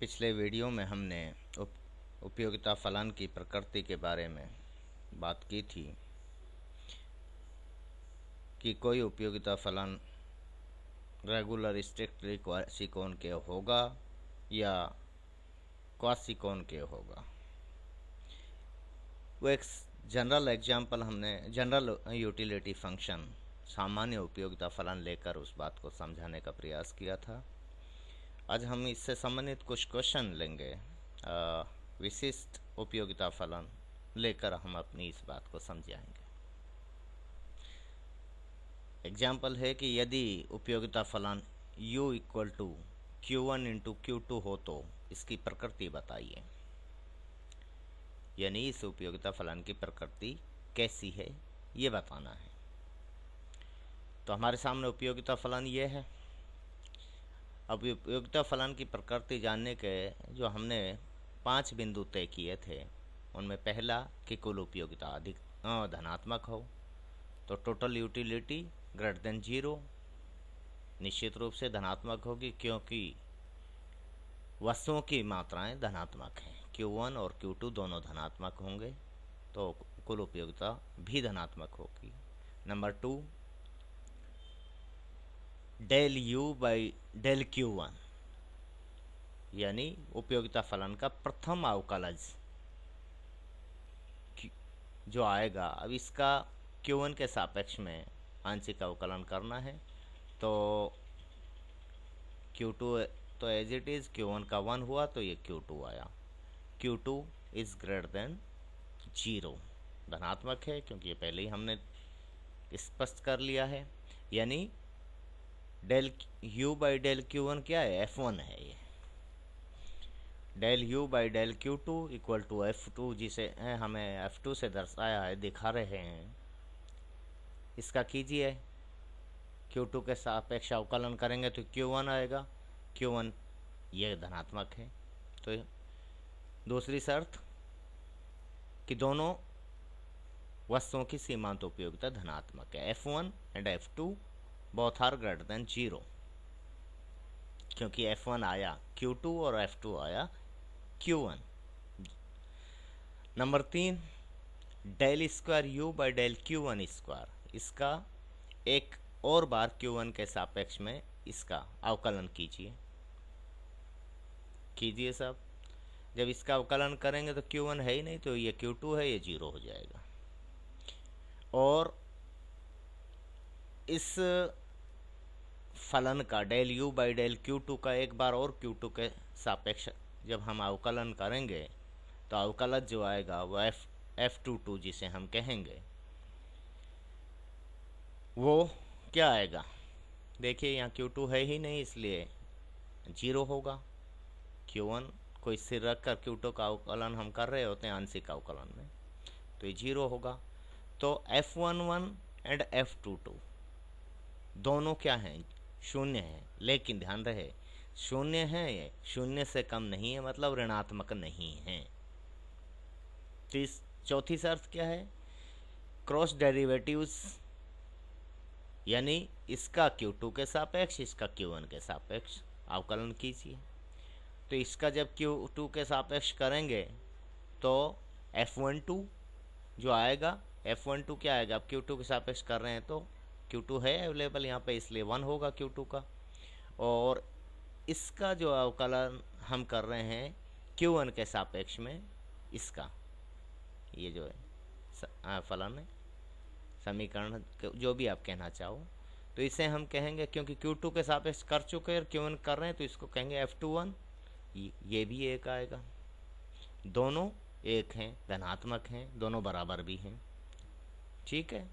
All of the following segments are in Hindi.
पिछले वीडियो में हमने उपयोगिता फलन की प्रकृति के बारे में बात की थी कि कोई उपयोगिता फलन रेगुलर स्ट्रिक्टली क्वासिकोनकेव होगा या क्वासिकोनकेव होगा। वो एक जनरल एग्जाम्पल हमने जनरल यूटिलिटी फंक्शन सामान्य उपयोगिता फलन लेकर उस बात को समझाने का प्रयास किया था। आज हम इससे संबंधित कुछ क्वेश्चन लेंगे। विशिष्ट उपयोगिता फलन लेकर हम अपनी इस बात को समझाएंगे। एग्जाम्पल है कि यदि उपयोगिता फलन u equal to Q1 into Q2 हो तो इसकी प्रकृति बताइए। यानी इस उपयोगिता फलन की प्रकृति कैसी है ये बताना है। तो हमारे सामने उपयोगिता फलन ये है। अब उपयोगिता फलन की प्रकृति जानने के जो हमने 5 बिंदु तय किए थे उनमें पहला कि कुल उपयोगिता अधिक धनात्मक हो, तो टोटल यूटिलिटी ग्रेटर देन 0 निश्चित रूप से धनात्मक होगी क्योंकि वस्तुओं की मात्राएं धनात्मक हैं। Q1 और Q2 दोनों धनात्मक होंगे तो कुल उपयोगिता भी धनात्मक होगी। Number 2, del U by del Q1 यानी उपयोगिता फलन का प्रथम अवकलज जो आएगा, अब इसका Q1 के सापेक्ष में आंशिक अवकलन करना है तो Q2 तो एज इट इज़ Q1 का 1 हुआ तो ये Q2 आया। Q2 इज़ ग्रेटर देन 0 धनात्मक है क्योंकि ये पहले ही हमने स्पष्ट कर लिया है। यानी del U by del Q1 क्या है, F1 है। ये del U by del Q2 equal to F2 जिसे हमें F2 से दर्शाया है, दिखा रहे हैं। इसका कीजिए, Q2 के सापेक्ष अवकलन करेंगे तो Q1 आएगा। Q1 ये धनात्मक है। तो दूसरी शर्त कि दोनों वस्तुओं की सीमांत उपयोगिता धनात्मक है। F1 and F2 both are greater than 0 क्योंकि F1 आया Q2 और F2 आया Q1। Number 3, del square U by del Q1 square, इसका एक और बार Q1 के सापेक्ष में इसका अवकलन कीजिए सब। जब इसका अवकलन करेंगे तो Q1 है ही नहीं तो ये Q2 है, ये 0 हो जाएगा। और इस फलन का del U by del Q2 का एक बार और Q2 के सापेक्ष जब हम अवकलन करेंगे तो अवकलज जो आएगा वो F22 जिसे हम कहेंगे वो क्या आएगा। देखिए यहाँ Q2 है ही नहीं इसलिए 0 होगा। Q1 को स्थिर रखकर Q2 का अवकलन हम कर रहे होते हैं आंशिक अवकलन में, तो ये 0 होगा। तो F11 एंड F22 दोनों क्या हैं, शून्य है। लेकिन ध्यान रहे शून्य है, ये शून्य से कम नहीं है, मतलब ऋणात्मक नहीं है। तो चौथी शर्त क्या है, क्रॉस डेरिवेटिव्स यानी इसका Q2 के सापेक्ष इसका Q1 के सापेक्ष अवकलन कीजिए। तो इसका जब Q2 के सापेक्ष करेंगे तो F12 जो आएगा, F12 क्या आएगा, अब Q2 के सापेक्ष कर रहे हैं तो Q2 है अवेलेबल यहाँ पे इसलिए 1 होगा Q2 का। और इसका जो अवकलन हम कर रहे हैं Q1 के सापेक्ष में इसका, ये जो है फलन है, समीकरण जो भी आप कहना चाहो, तो इसे हम कहेंगे क्योंकि Q2 के सापेक्ष कर चुके हैं और Q1 कर रहे हैं तो इसको कहेंगे F21। ये भी एक आएगा। दोनों एक हैं, धनात्मक हैं, दोनों बराबर भी हैं। ठीक है।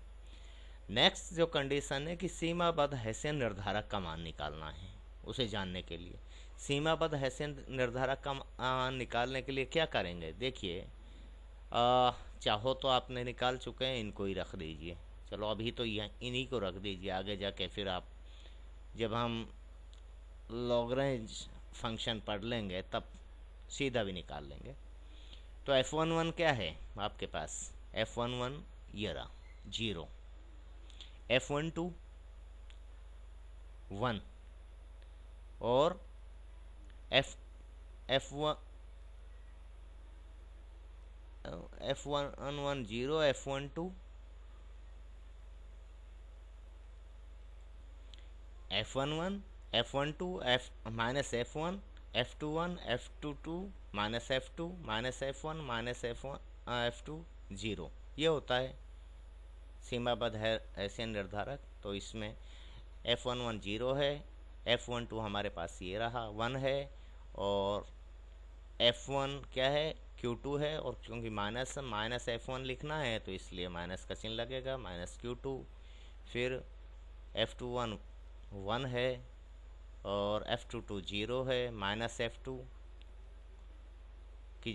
नेक्स्ट जो कंडीशन है कि सीमाबद्ध हैसियन निर्धारक का मान निकालना है। उसे जानने के लिए सीमाबद्ध हैसियन निर्धारक का मान निकालने के लिए क्या करेंगे, देखिए चाहो तो आपने निकाल चुके हैं, इनको ही रख दीजिए। चलो अभी तो इन्हीं को रख दीजिए, आगे जाके फिर आप जब हम लॉग्रेंज फंक्शन पढ़ लेंगे तब सीधा भी निकाल लेंगे। तो F11 क्या है आपके पास, F11 ये रहा 0, F12 1 और F1 F1 0 F12 F11 F12 F minus F1 F21 F22 minus F2 minus F1 minus F1 F2 0, ये होता है सीमाबद्ध है ऐसे निर्धारक। तो इसमें F11 0 है, F12 हमारे पास ये रहा 1 है, और F1 क्या है Q2 है, और क्योंकि माइनस F1 लिखना है तो इसलिए माइनस का चिन्ह लगेगा, माइनस Q2। फिर F21 1 है और F22 0 है, माइनस F2 की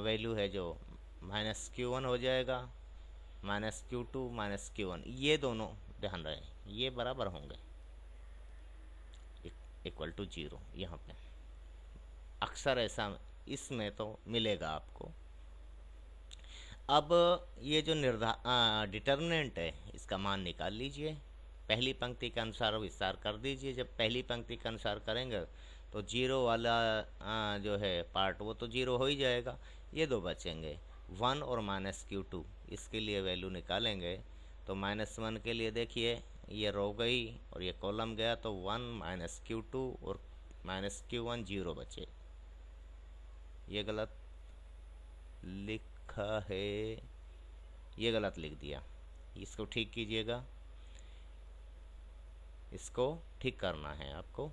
वैल्यू है जो माइनस Q1 हो जाएगा, माइनस Q2 माइनस Q1, ये दोनों ध्यान रहे ये बराबर होंगे इक्वल टू 0। यहाँ पे अक्सर ऐसा इसमें तो मिलेगा आपको। अब ये जो डिटर्मिनेंट है इसका मान निकाल लीजिए, पहली पंक्ति के अनुसार विस्तार कर दीजिए। जब पहली पंक्ति के अनुसार करेंगे तो 0 वाला जो है पार्ट वो तो 0 हो ही जाएगा, ये दो बचेंगे 1 और माइनस Q2। इसके लिए वैल्यू निकालेंगे तो -1 के लिए देखिए ये रो गई और ये कॉलम गया, तो 1 माइनस Q2 और माइनस Q1 0 बचे। ये गलत लिखा है, ये गलत लिख दिया, इसको ठीक कीजिएगा, इसको ठीक करना है आपको।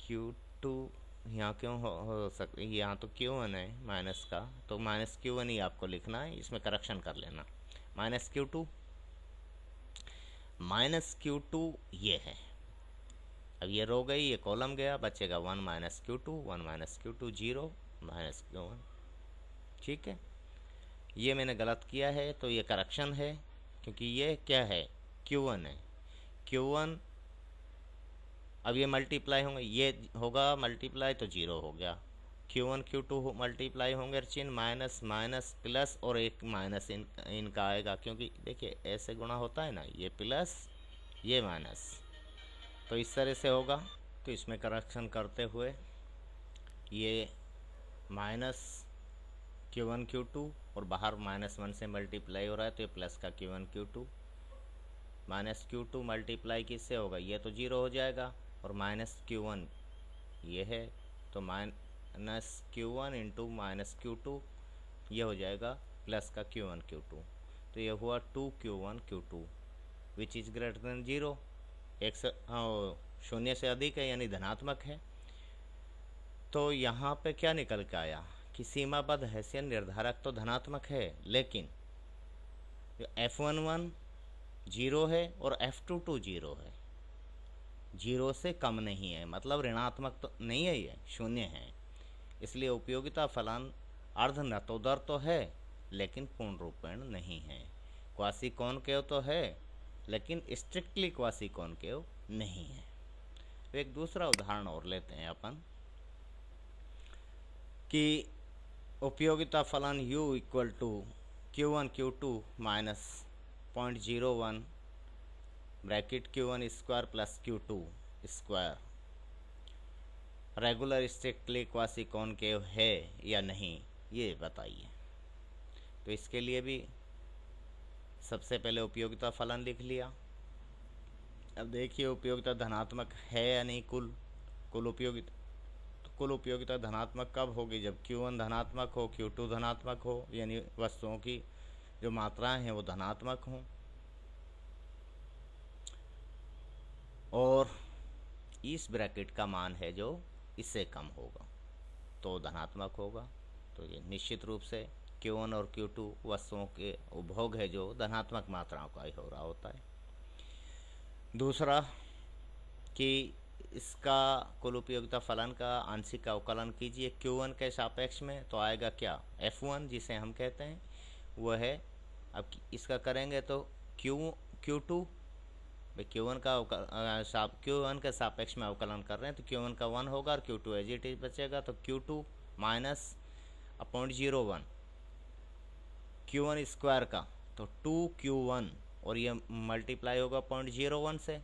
Q2 यहाँ क्यों हो सकता है, यहाँ तो Q1 है माइनस का, तो माइनस Q1 ही आपको लिखना है, इसमें करेक्शन कर लेना। माइनस Q2 ये है, अब ये रो गई ये कॉलम गया, बचेगा 1 minus Q2 1 minus Q2 0 minus Q1। ठीक है, ये मैंने गलत किया है तो ये करेक्शन है, क्योंकि ये क्या है Q1 है, Q1 अब ये मल्टीप्लाई होंगे, ये होगा मल्टीप्लाई तो 0 हो गया, Q1 Q2 मल्टीप्लाई होंगे, चिन्ह माइनस माइनस प्लस और एक माइनस इनका आएगा, क्योंकि देखिए ऐसे गुणा होता है ना, ये प्लस ये माइनस, तो इस तरह से होगा। तो इसमें करेक्शन करते हुए ये माइनस Q1 Q2 और बाहर -1 से मल्टीप्लाई हो रहा है तो ये प्लस का Q1 Q2, minus Q2 multiply किससे होगा, ये तो 0 हो जाएगा, और माइनस Q1 ये है तो minus Q1 into minus Q2 ये हो जाएगा प्लस का Q1 Q2, तो ये हुआ 2Q1 Q2 which is greater than 0, एक से शून्य से अधिक है यानी धनात्मक है। तो यहाँ पे क्या निकल के आया कि सीमाबद्ध हैसियत निर्धारक तो धनात्मक है, लेकिन F11 0 है और F22 0 है, 0 से कम नहीं है, मतलब ऋणात्मक तो नहीं है, ये शून्य है, इसलिए उपयोगिता फलन अर्ध नतोदर तो है लेकिन पूर्ण रूपेण नहीं है। क्वासी कॉनकेव तो है लेकिन स्ट्रिक्टली क्वासी कॉनकेव नहीं है। तो एक दूसरा उदाहरण और लेते हैं अपन कि उपयोगिता फलन u equal to Q1 Q2 minus 0.01 bracket Q1 square plus Q2 square regular strictly quasi concave है या नहीं, ये बताइए। तो इसके लिए भी सबसे पहले उपयोगिता फलन लिख लिया। अब देखिए उपयोगिता धनात्मक है या नहीं, कुल उपयोगिता धनात्मक कब होगी, जब Q1 धनात्मक हो, Q2 धनात्मक हो, यानी वस्तुओं की जो मात्राएं हैं वो धनात्मक हों, और इस ब्रैकेट का मान है जो इससे कम होगा तो धनात्मक होगा। तो ये निश्चित रूप से Q1 और Q2 वस्तुओं के उपभोग है जो धनात्मक मात्राओं का ही हो रहा होता है। दूसरा कि इसका कुल उपयोगिता फलन का आंशिक अवकलन कीजिए Q1 के सापेक्ष में, तो आएगा क्या F1 जिसे हम कहते हैं वो है। अब इसका करेंगे तो Q2 Q1 के सापेक्ष में अवकलन कर रहे हैं तो Q1 का 1 होगा और Q2 एज इट इज बचेगा, तो Q2 माइनस 0.01 Q1 स्क्वायर का तो 2Q1 और ये मल्टीप्लाई होगा 0.01 से,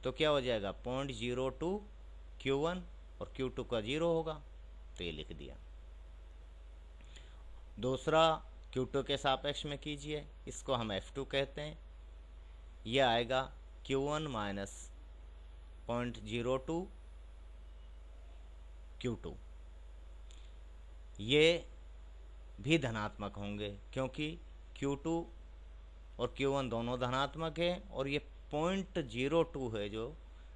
तो क्या हो जाएगा 0.02 Q1 और Q2 का 0 होगा, तो ये लिख दिया। दूसरा Q2 के सापेक्ष में कीजिए, इसको हम F2 कहते हैं। ये आएगा Q1 माइनस 0.02 Q2। ये भी धनात्मक होंगे क्योंकि Q2 और Q1 दोनों धनात्मक है, और ये 0.02 है जो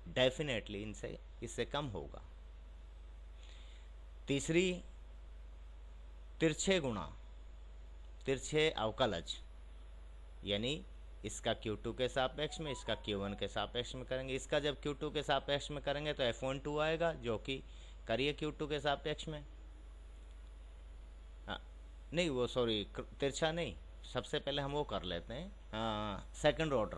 डेफिनेटली इनसे इससे कम होगा। तीसरी, तिरछे गुणा, तिरछे अवकलज, यानी इसका Q2 के सापेक्ष में, इसका Q1 के सापेक्ष में करेंगे। इसका जब Q2 के सापेक्ष में करेंगे तो F12 आएगा, जो कि करिए Q2 के सापेक्ष में। नहीं वो सॉरी, तिरछा नहीं, सबसे पहले हम वो कर लेते हैं सेकंड ऑर्डर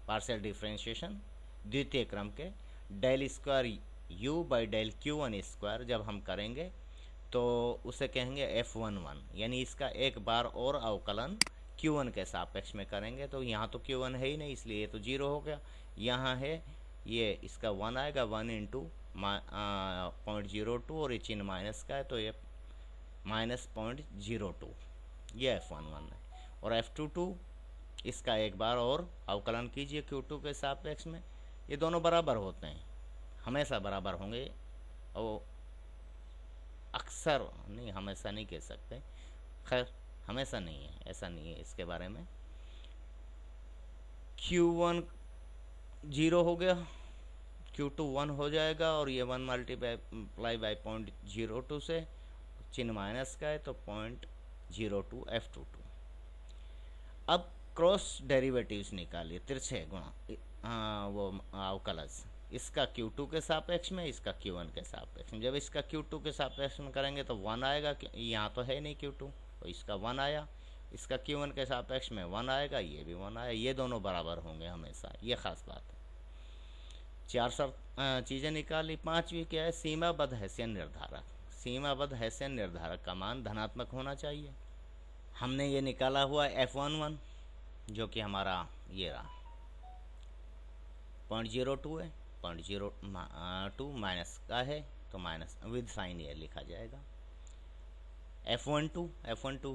पार्शियल डिफरेंशिएशन, द्वितीय क्रम के del square u by del Q1 square जब हम करेंगे तो उसे कहेंगे F11, यानी इसका एक बार और अवकलन Q1 के सापेक्ष में करेंगे। तो यहाँ तो Q1 है ही नहीं, इसलिए ये तो 0 हो गया। यहाँ है ये, इसका 1 आएगा, 1 इंटू 0.02 और ये चिन्ह माइनस का है, तो ये माइनस 0.02, ये F11 है। और F22 इसका एक बार और अवकलन कीजिए Q2 के सापेक्ष में। ये दोनों बराबर होते हैं, हमेशा बराबर होंगे, और अक्सर नहीं, हमेशा नहीं कह सकते, खैर हमेशा नहीं है, ऐसा नहीं है इसके बारे में। Q1 0 हो गया, Q2 1 हो जाएगा, और ये 1 मल्टीप्लाई बाई 0.02 से चिन्ह माइनस का है, तो 0.02 F22। अब क्रॉस डेरिवेटिव्स निकालिए, तिरछे गुणा वो अवकलज, इसका Q2 के सापेक्ष में, इसका Q1 के सापेक्ष में। जब इसका Q2 के सापेक्ष में करेंगे तो 1 आएगा, यहाँ तो है नहीं Q2, तो इसका 1 आया। इसका Q1 के सापेक्ष में 1 आएगा, ये भी 1 आया। ये दोनों बराबर होंगे हमेशा, ये खास बात है। 4 चीज़ें निकाली। 5वीं क्या है, सीमाबद्ध हैसियन निर्धारक। सीमाबद्ध हैसियन निर्धारक का मान धनात्मक होना चाहिए। हमने ये निकाला हुआ F11 जो कि हमारा ये रहा 0.02 है, 0.02 माइनस का है, तो माइनस विद साइन ये लिखा जाएगा। F12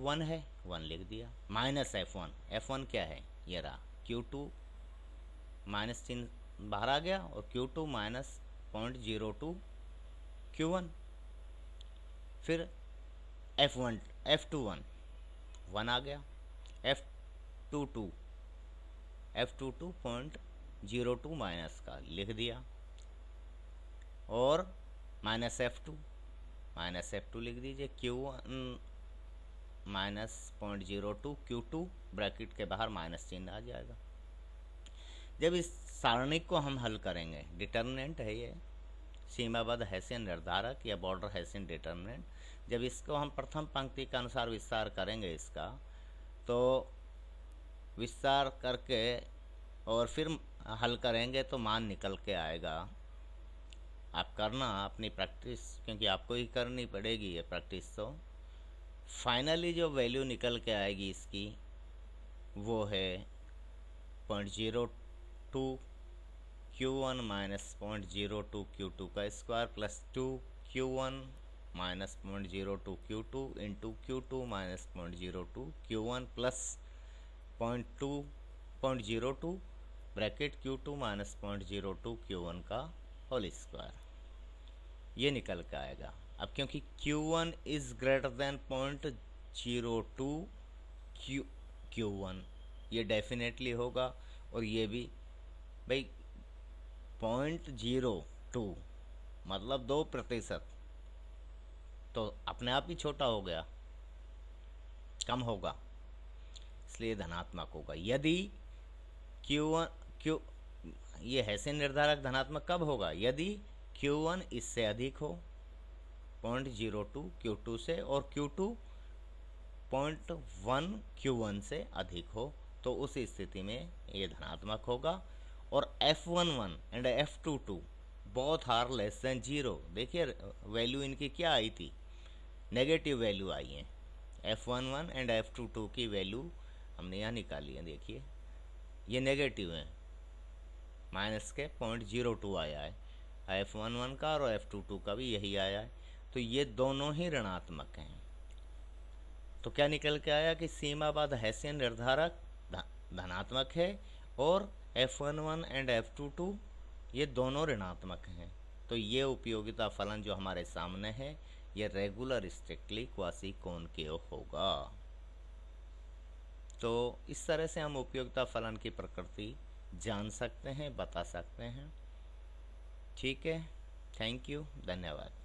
1 है, 1 लिख दिया, माइनस F1 क्या है, ये रहा Q2, माइनस चिन्ह बाहर आ गया, और Q2 माइनस 0.02 Q1। फिर F21 1 आ गया, F22 0.02 माइनस का लिख दिया, और माइनस F2 लिख दीजिए, Q1 माइनस 0.02 Q2 ब्रैकेट के बाहर माइनस चिन्ह आ जाएगा। जब इस सारणिक को हम हल करेंगे, डिटर्मिनेंट है ये, सीमाबद्ध हैसियन निर्धारक या बॉर्डर हैसियन डिटर्मिनेंट, जब इसको हम प्रथम पंक्ति के अनुसार विस्तार करेंगे इसका, तो विस्तार करके और फिर हल करेंगे तो मान निकल के आएगा। आप करना अपनी प्रैक्टिस, क्योंकि आपको ही करनी पड़ेगी ये प्रैक्टिस। तो फाइनली जो वैल्यू निकल के आएगी इसकी वो है 0.02 Q1 माइनस 0.02 Q2 का square plus 2 Q1 minus 0.02 Q2 into Q2 minus 0.02 Q1 plus 0.02 bracket Q2 minus 0.02 Q1 का होल स्क्वायर, ये निकल के आएगा। अब क्योंकि Q1 is greater than 0.02 Q1, ये डेफिनेटली होगा, और ये भी भाई 0.02 मतलब 2%, तो अपने आप ही छोटा हो गया, कम होगा, इसलिए धनात्मक होगा। यदि ये हैसियन निर्धारक धनात्मक कब होगा, यदि Q1 इससे अधिक हो 0.02 Q2 से, और Q2 0.1 Q1 से अधिक हो, तो उस स्थिति में ये धनात्मक होगा। और F11 and F22 both are less than 0। देखिए वैल्यू इनकी क्या आई थी, नेगेटिव वैल्यू आई है। F11 एंड F22 की वैल्यू हमने यहाँ निकाली है, देखिए ये नेगेटिव है, माइनस के 0.02 आया है। F11 का और F22 का भी यही आया है, तो ये दोनों ही ऋणात्मक हैं। तो क्या निकल के आया कि सीमाबद्ध हैसियन निर्धारक धनात्मक है और F11 एंड F22 ये दोनों ऋणात्मक हैं। तो ये उपयोगिता फलन जो हमारे सामने है ये रेगुलर स्ट्रिक्टली क्वासी कॉनकेव होगा। तो इस तरह से हम उपयोगिता फलन की प्रकृति जान सकते हैं, बता सकते हैं। ठीक है, थैंक यू, धन्यवाद।